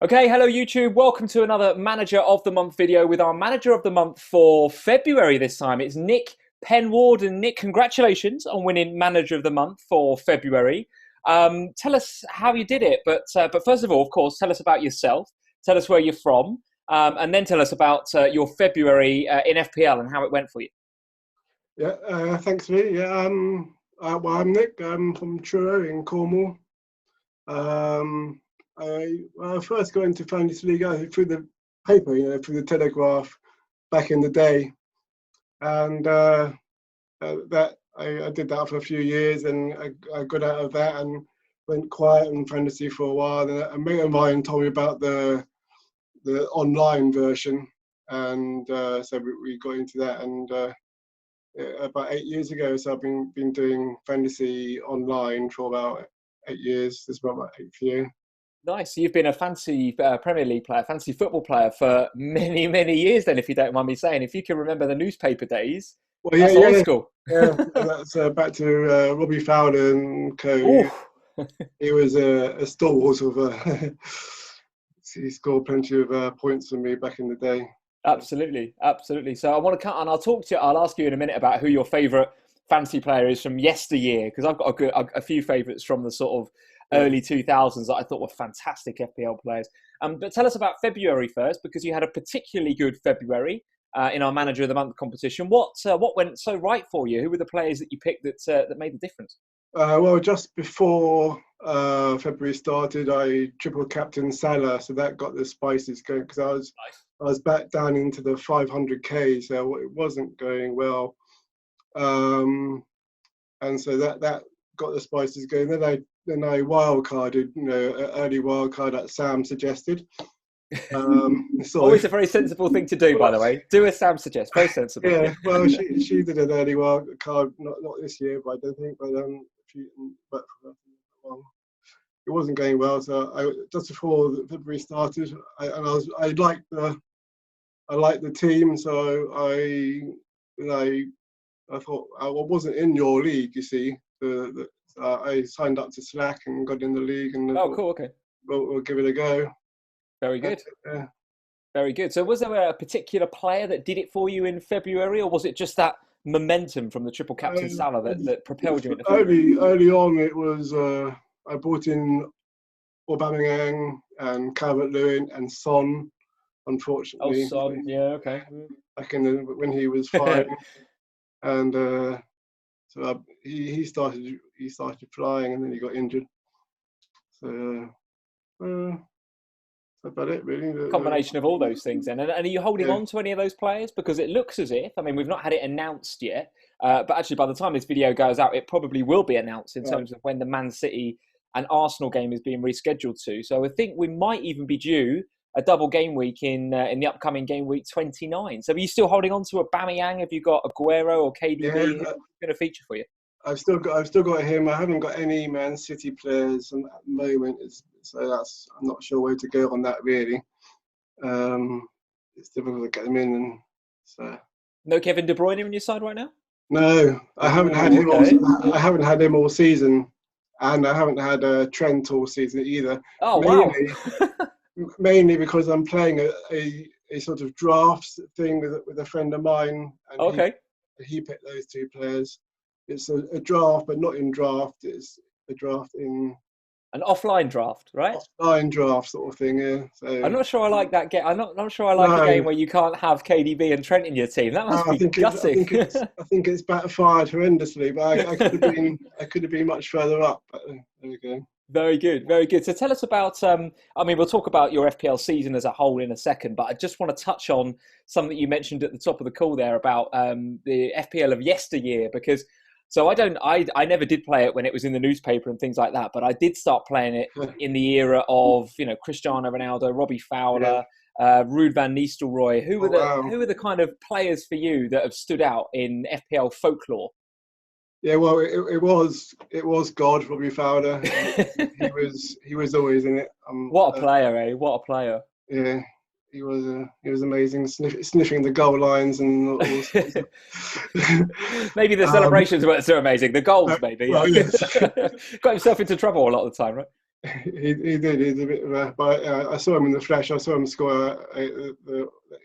Okay, hello YouTube. Welcome to another Manager of the Month video with our Manager of the Month for February this time. It's Nick Penwarden. Nick, congratulations on winning Manager of the Month for February. Tell us how you did it, but first of all, of course, tell us about yourself. Tell us where you're from, and then tell us about your February in FPL and how it went for you. Yeah, thanks, Lee. Yeah, well, I'm Nick. I'm from Truro in Cornwall. I first got into Fantasy League through the paper, through the Telegraph back in the day, and that I did that for a few years, and I got out of that and went quiet in fantasy for a while. And a mate of mine told me about the online version, and so we got into that. And about 8 years ago, so I've been doing fantasy online for about 8 years. This is about my 8th year. Nice. So you've been a fancy Premier League player, fancy football player for many, many years then, if you don't mind me saying. If you can remember the newspaper days, well, that's old school. Yeah, that's back to Robbie Fowler and co. He was a stalwart of he scored plenty of points for me back in the day. Absolutely, absolutely. So I want to cut, and I'll ask you in a minute about who your favourite fantasy player is from yesteryear, because I've got a few favourites from the sort of early 2000s that I thought were fantastic FPL players. But tell us about February first, because you had a particularly good February in our Manager of the Month competition. What went so right for you? Who were the players that you picked that made the difference? Well, just before February started, I triple captain Salah, so that got the spices going, because I was back down into the 500k, so it wasn't going well, and so that got the spices going. Then I wildcarded, early wildcard that Sam suggested. Always a very sensible thing to do, by the way. Do as Sam suggests. Very sensible. Yeah, well, she did an early wildcard, not this year, but I don't think, but it wasn't going well. So just before February started, I liked the team, so I thought I wasn't in your league, you see. I signed up to Slack and got in the league, and cool, okay. We'll give it a go. Very good. Yeah. Very good. So was there a particular player that did it for you in February, or was it just that momentum from the triple captain Salah that propelled you into February? Early on, it was I brought in Aubameyang and Calvert-Lewin and Son. Unfortunately, Son, yeah, okay. Back in when he was fine, and so he started flying, and then he got injured. So that's about it, really. Combination of all those things, then. And are you holding on to any of those players? Because it looks as if, I mean, we've not had it announced yet, but actually by the time this video goes out, it probably will be announced in terms of when the Man City and Arsenal game is being rescheduled to. So I think we might even be due a double game week in the upcoming game week 29. So are you still holding on to Aubameyang? Have you got Aguero or KDB? Who's going to feature for you? I've still got him. I haven't got any Man City players at the moment, so I'm not sure where to go on that, really. It's difficult to get them in, and so. No Kevin De Bruyne on your side right now? No, I haven't had him. I haven't had him all season, and I haven't had Trent all season either. Oh, wow. Mainly because I'm playing a sort of draft thing with a friend of mine. And he picked those two players. It's a draft, but not in draft. It's a draft in an offline draft, right? Offline draft sort of thing. Yeah. So, I'm not sure I like that game. I'm not sure I like a game where you can't have KDB and Trent in your team. That must be gutting. I think it's backfired horrendously, but I could have been much further up. But there we go. Very good, very good. So tell us about, I mean, we'll talk about your FPL season as a whole in a second, but I just want to touch on something you mentioned at the top of the call there about the FPL of yesteryear, because I never did play it when it was in the newspaper and things like that, but I did start playing it in the era of, Cristiano Ronaldo, Robbie Fowler, Ruud van Nistelrooy. Who were the kind of players for you that have stood out in FPL folklore? Yeah, well, it was God, Robbie Fowler. he was always in it. What a player, eh? What a player. Yeah, he was amazing, sniffing the goal lines and all sorts of... Maybe the celebrations weren't so amazing. The goals, maybe. Well, yes. Got himself into trouble a lot of the time, right? he did. He's a bit of a. But I saw him in the flesh. I saw him score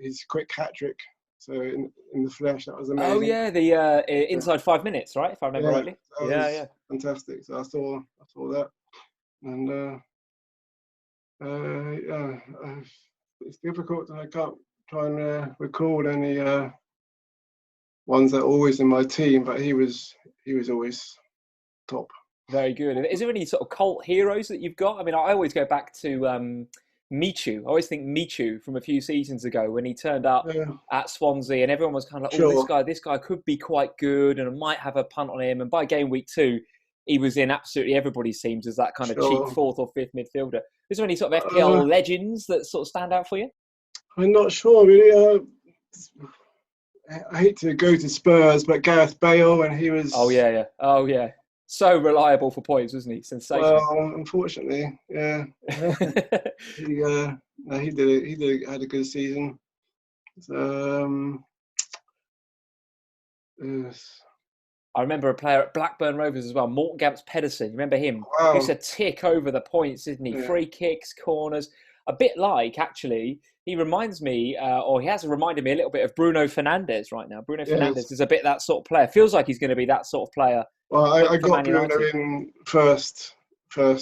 his quick hat trick. So in the flesh, that was Oh amazing. yeah, the Yeah, inside 5 minutes, right? If I remember yeah, rightly. that Yeah, was yeah. fantastic. So I saw that, and yeah, it's difficult. I can't try and recall any ones that are always in my team, but he was always top. Very good. Is there any sort of cult heroes that you've got? I mean, I always go back to Michu. I always think Michu from a few seasons ago when he turned up Yeah, at Swansea, and everyone was kind of like, "Oh, sure, this guy could be quite good, and I might have a punt on him." And by game week 2, he was in absolutely everybody's teams as that kind of cheap sure. fourth or fifth midfielder. Is there any sort of Uh, FPL legends that sort of stand out for you? I'm not sure really. I hate to go to Spurs, but Gareth Bale when he Oh was, yeah, yeah. Oh yeah. So reliable for points, wasn't he? Sensational. well, unfortunately, yeah, he no, he did it. He had a good season. Um, yes. I remember a player at Blackburn Rovers as well, Morton Gamps Pedersen. You remember him? He used Wow, to tick over the points, didn't he? yeah, Free kicks, corners. A bit like, actually, he reminds me, or he has reminded me a little bit of Bruno Fernandes right now. Bruno yes. Fernandes is a bit that sort of player. Feels like he's going to be that sort of player Well, I for got Man Bruno United. in first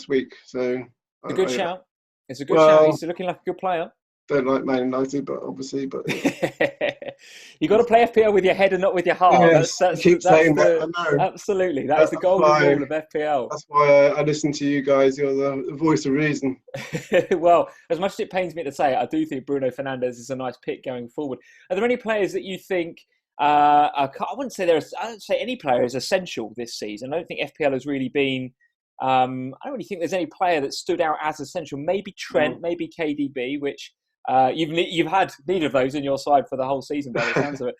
week, so It's a good I shout. It's a good shout. well He's looking like a good player. don't like Man United, but obviously, but You got to play FPL with your head and not with your heart. That's yes, you that's keep that's saying that. the I know. absolutely that is the That's golden why rule of FPL. that's why I listen to you guys. You're the voice of reason. Well, as much as it pains me to say it, I do think Bruno Fernandes is a nice pick going forward. Are there any players that you think? I wouldn't say I don't say any player is essential this season. I don't think FPL has really been. I don't really think there's any player that stood out as essential. Maybe Trent, No. maybe KDB, which you've had neither of those in your side for the whole season by the sounds of it.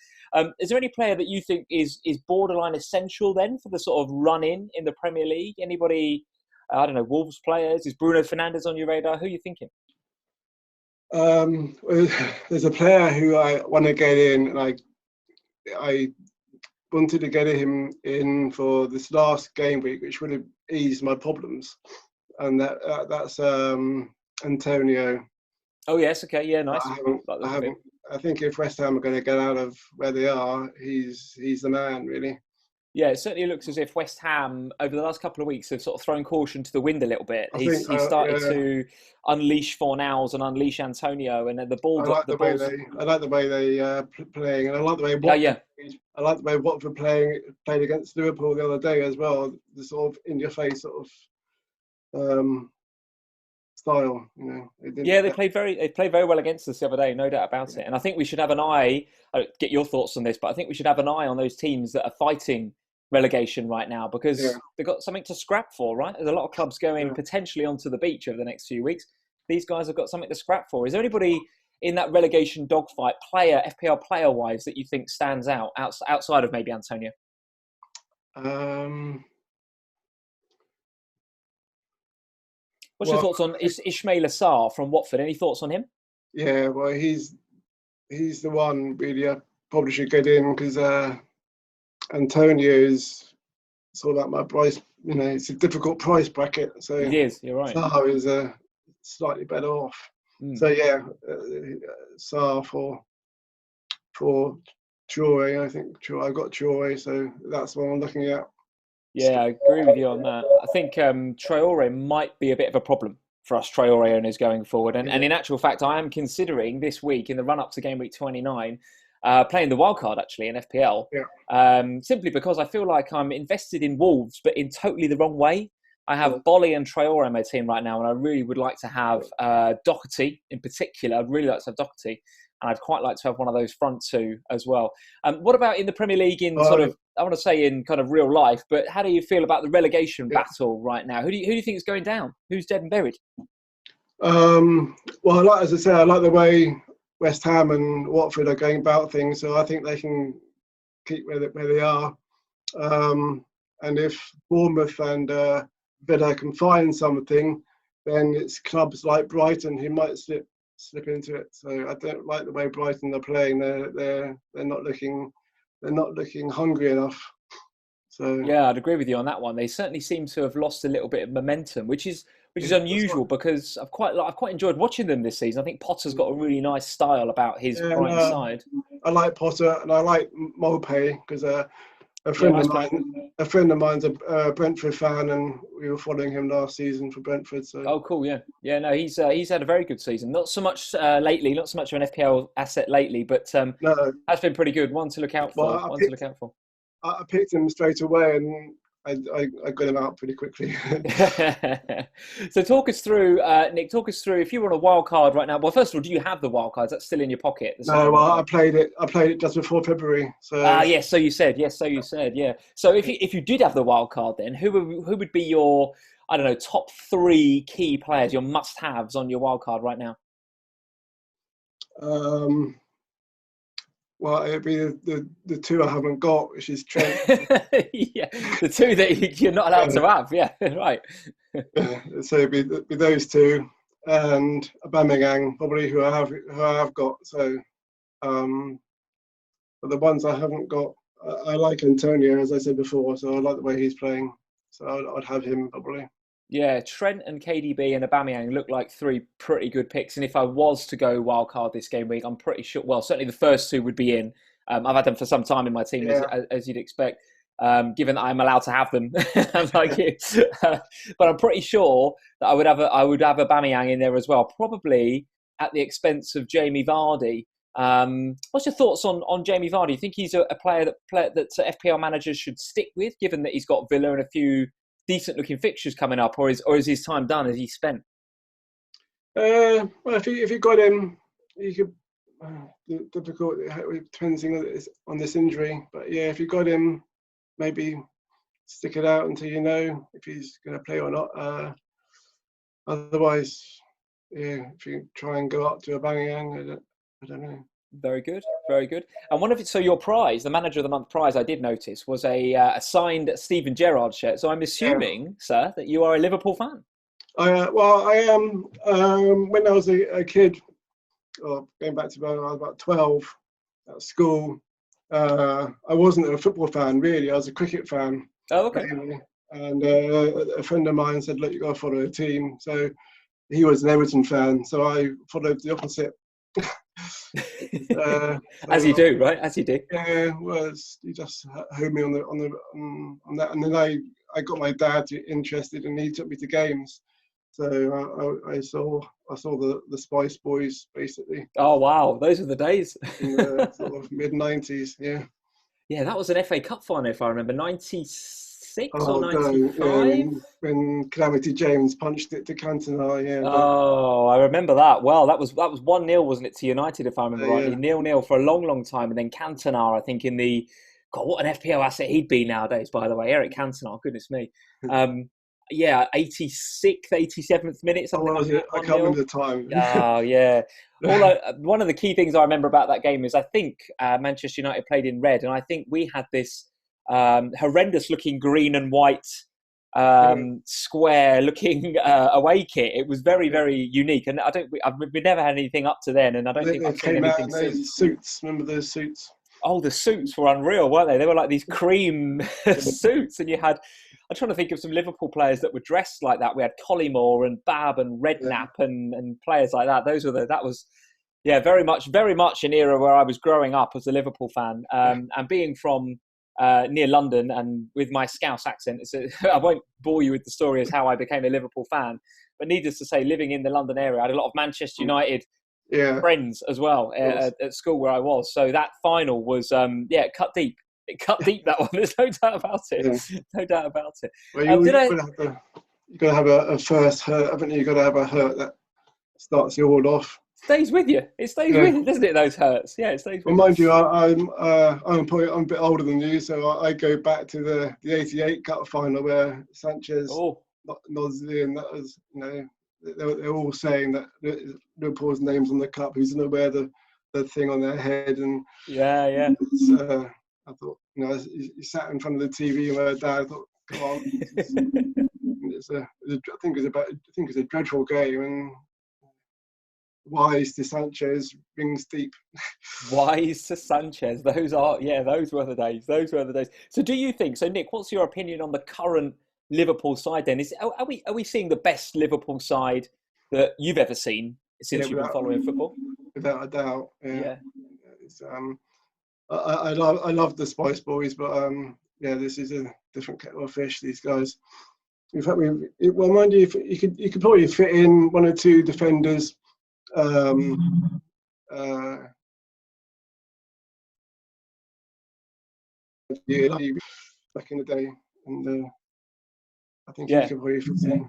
Is there any player that you think is borderline essential then for the sort of run in the Premier League? Anybody? I don't know, Wolves players? Is Bruno Fernandes on your radar? Who are you thinking? Well, there's a player who I want to get in, and I wanted to get him in for this last game week, which would have eased my problems, and that's Antonio. Oh yes, okay, yeah, nice. I haven't, Like the I look of him. haven't. I think if West Ham are going to get out of where they are, he's the man, really. Yeah, it certainly looks as if West Ham over the last couple of weeks have sort of thrown caution to the wind a little bit. I He's think, started yeah, to unleash Fornals and unleash Antonio, and then I like the the way balls. they playing, and I like the way Yeah, yeah, Watford played against Liverpool the other day as well. The sort of in your face sort of style, you know. They didn't. yeah. They played very well against us the other day, no doubt about it. And I think we should have an eye. Get your thoughts on this, but I think we should have an eye on those teams that are fighting relegation right now Yeah, because they've got something to scrap for, right? There's a lot of clubs going yeah. potentially onto the beach over the next few weeks. These guys have got something to scrap for. Is there anybody in that relegation dogfight, FPL player wise, that you think stands out outside of maybe Antonio? Um, What's your well, thoughts on Ismail Assar from Watford? Any thoughts on him? yeah, well, he's the one really. I probably should get in because Antonio is sort of at my price. You know, it's a difficult price bracket, so It is. You're right. Saha is slightly better off. Mm. So yeah, Saha for Troy. I think I got Troy, so that's what I'm looking at. Yeah, I agree with you on that. I think Traore might be a bit of a problem for us Traore owners going forward. And Yeah, in actual fact, I am considering this week in the run up to game week 29, playing the wild card actually in FPL, yeah, simply because I feel like I'm invested in Wolves, but in totally the wrong way. I yeah, have Bolly and Traore on my team right now, and I really would like to have Doherty in particular. I'd really like to have Doherty, and I'd quite like to have one of those front two as well. What about in the Premier League in sort uh, of, I want to say in kind of real life, but how do you feel about the relegation yeah. battle right now? Who do you think is going down? Who's dead and buried? Well, as I say, I like the way West Ham and Watford are going about things, so I think they can keep where they are. And if Bournemouth and Villa can find something, then it's clubs like Brighton who might slip into it. So I don't like the way Brighton are playing. They're not looking hungry enough. So Yeah, I'd agree with you on that one. They certainly seem to have lost a little bit of momentum, which is which is unusual because I've quite enjoyed watching them this season. I think Potter's got a really nice style about his Brighton side. I like Potter and I like Mulpay because a friend of mine's a Brentford fan, and we were following him last season for Brentford. So. Oh, cool! Yeah. No, he's had a very good season. Not so much lately, not so much of an FPL asset lately, but has been pretty good. One to look out for. I picked him straight away, and I got him out pretty quickly. So talk us through, Nick. Talk us through if you were on a wild card right now. Well, first of all, do you have the wild cards? That's still in your pocket. No, well, I played it just before February. So yes. So you said yes. Yeah. So if you did have the wild card, then who would be your, I don't know, top 3 key players, your must-haves on your wild card right now? Well, it'd be the 2 I haven't got, which is Trent. Yeah, the 2 that you're not allowed to have. Yeah, right. So it'd be those 2, and Aubameyang, probably who I have got. So, but the ones I haven't got, I like Antonio, as I said before. So I like the way he's playing. So I'd have him probably. Yeah, Trent and KDB and Aubameyang look like 3 pretty good picks. And if I was to go wildcard this game week, I'm pretty sure, well, certainly the first 2 would be in. I've had them for some time in my team, as you'd expect, given that I'm allowed to have them, like you. But I'm pretty sure that I would have Aubameyang in there as well, probably at the expense of Jamie Vardy. What's your thoughts on Jamie Vardy? You think he's a player that FPL managers should stick with, given that he's got Villa and a few decent looking fixtures coming up, or is his time done? Is he spent? Well, if you got him, you could. Difficult. It depends on this injury, but yeah, if you got him, maybe stick it out until you know if he's going to play or not. Otherwise, yeah, if you try and go up to Aubameyang, I don't know. Very good. And so your prize, the Manager of the Month prize, I did notice was a signed Steven Gerrard shirt. So I'm assuming, sir, that you are a Liverpool fan. Well, I am. When I was a kid, or going back to when I was about 12 at school, I wasn't a football fan really. I was a cricket fan. Oh, okay. And a friend of mine said, "Look, you got to follow a team." So he was an Everton fan, so I followed the opposite. As you do, right? As you do. Yeah, well, he just heard me on that, and then I got my dad interested, and he took me to games. So I saw the Spice Boys basically. Oh wow, those were the days. In the sort of mid-90s, yeah. Yeah, that was an FA Cup final, if I remember, 96 or 95. Yeah, when Calamity James punched it to Cantona, yeah. Oh, I remember that. Well, that was 1-0, wasn't it, to United, if I remember rightly? 0-0 for a long, long time, and then Cantona, I think, in the what an FPL asset he'd be nowadays, by the way. Eric Cantona, goodness me. Yeah, 86th, 87th minute, something like that. I can't remember the time. Oh, yeah. One of the key things I remember about that game is I think Manchester United played in red, and I think we had this horrendous-looking green and white square-looking away kit. It was very, very unique, and we never had anything up to then, and I don't think I've seen anything since. Those suits, remember those suits? Oh, the suits were unreal, weren't they? They were like these cream suits, and you had. I'm trying to think of some Liverpool players that were dressed like that. We had Collymore and Bab and Redknapp and players like that. That was very much an era where I was growing up as a Liverpool fan, and being from near London and with my Scouse accent. I won't bore you with the story as how I became a Liverpool fan, but needless to say, living in the London area, I had a lot of Manchester United friends as well at school where I was. So that final was cut deep. It cut deep, that one. There's no doubt about it. Yeah. No doubt about it. Well, you've got to have a first hurt, haven't you? You've got to have a hurt that starts you all off. Stays with you. It stays with you, doesn't it? Those hurts. Yeah, it stays with you. Mind you, I'm a bit older than you, so I go back to the '88 cup final where Sanchez, Nosley, and that was, they're all saying that Liverpool's name's on the cup. Who's going to wear the thing on their head? And I thought, you sat in front of the TV and my dad. I thought, come on, I think it's a dreadful game, and wise to Sanchez rings deep. Wise to Sanchez. Those were the days. So do you think? So Nick, what's your opinion on the current Liverpool side then. Are we seeing the best Liverpool side that you've ever seen since you've been following football? Without a doubt, Yeah. It's, I love the Spice Boys, but yeah, this is a different kettle of fish. These guys. In fact, well, mind you, if you could probably fit in one or two defenders. Back in the day, and I think he could probably fit in.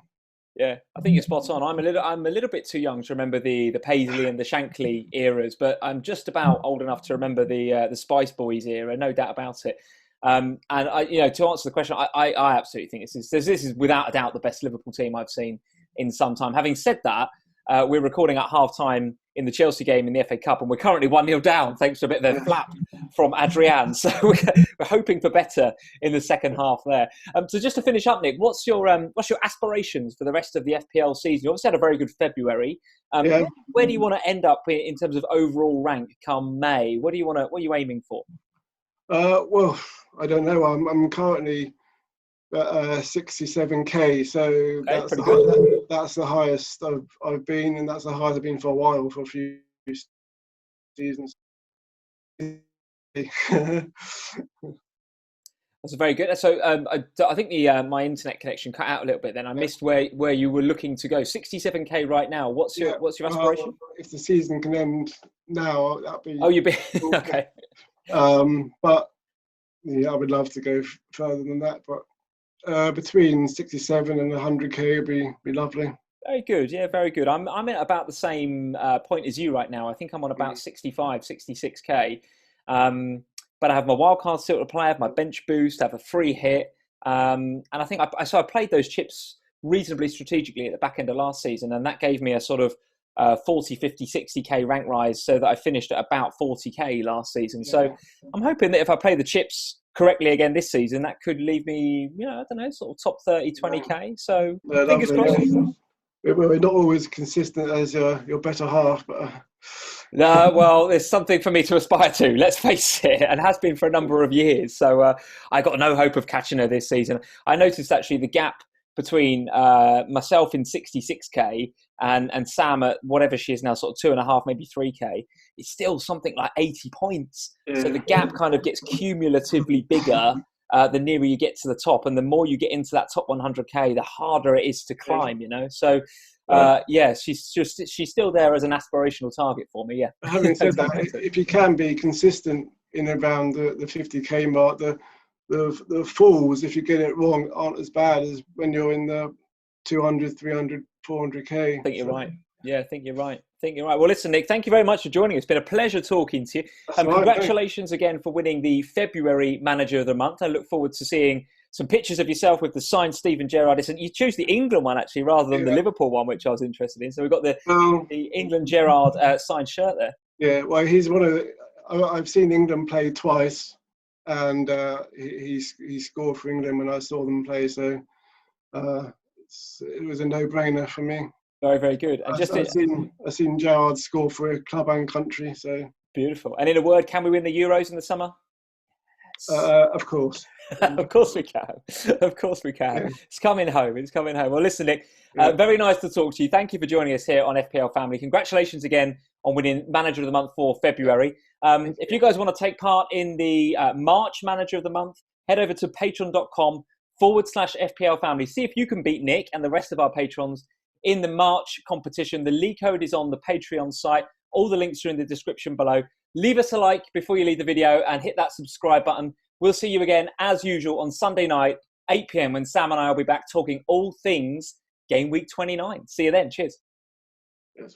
Yeah, I think you're spot on. I'm a little bit too young to remember the Paisley and the Shankly eras, but I'm just about old enough to remember the Spice Boys era, no doubt about it. And I, to answer the question, I absolutely think this is without a doubt the best Liverpool team I've seen in some time. Having said that, we're recording at half-time in the Chelsea game in the FA Cup, and we're currently 1-0 down thanks to a bit of a flap from Adrian. So we're hoping for better in the second half there. So just to finish up, Nick, what's your aspirations for the rest of the FPL season? You obviously had a very good February. Where do you want to end up in terms of overall rank come May? What are you aiming for? Well, I don't know. I'm currently 67k, so that's the highest I've been, and that's the highest I've been for a while, for a few seasons. That's very good. So I think my internet connection cut out a little bit. Then I missed where you were looking to go. 67k right now. What's your aspiration? If the season can end now, that'd be. Oh, you'd be okay. But yeah, I would love to go further than that, but. Between 67 and 100k would be lovely. Very good. Yeah, very good. I'm at about the same point as you right now. I think I'm on about 65, 66k. But I have my wildcard still to play. I have my bench boost. I have a free hit. And I think I played those chips reasonably strategically at the back end of last season, and that gave me a sort of 40, 50, 60k rank rise, so that I finished at about 40k last season. Yeah. So I'm hoping that if I play the chips correctly again this season, that could leave me, I don't know, sort of top 30, 20k. So fingers crossed. We're not always consistent as your better half, but. No, well, there's something for me to aspire to, let's face it, and has been for a number of years. So I got no hope of catching her this season. I noticed actually the gap between myself in 66k and Sam at whatever she is now, sort of 2.5, maybe 3k, it's still something like 80 points. Yeah. So the gap kind of gets cumulatively bigger the nearer you get to the top, and the more you get into that top 100k, the harder it is to climb. So she's still there as an aspirational target for me. Yeah. Having said that, if you can be consistent in around the 50k mark, the falls, if you get it wrong, aren't as bad as when you're in the 200, 300, 400k. I think you're right. Yeah, I think you're right. Well, listen, Nick, thank you very much for joining us. It's been a pleasure talking to you. Congratulations again for winning the February Manager of the Month. I look forward to seeing some pictures of yourself with the signed Steven Gerrard. And you choose the England one, actually, rather than the Liverpool one, which I was interested in. So we've got the England Gerrard signed shirt there. Yeah, well, he's one of the... I've seen England play twice, and he scored for England when I saw them play. So it was a no-brainer for me. Very, very good. And I've seen Gerrard score for a club and country. So beautiful. And in a word, can we win the Euros in the summer? Of course. Of course we can. Of course we can. Yeah. It's coming home. Well, listen, Nick, very nice to talk to you. Thank you for joining us here on FPL Family. Congratulations again on winning Manager of the Month for February. If you guys want to take part in the March Manager of the Month, head over to patreon.com/FPL Family. See if you can beat Nick and the rest of our patrons in the March competition. The league code is on the Patreon site. All the links are in the description below. Leave us a like before you leave the video and hit that subscribe button. We'll see you again, as usual, on Sunday night, 8 p.m, when Sam and I will be back talking all things Game Week 29. See you then. Cheers. Yes.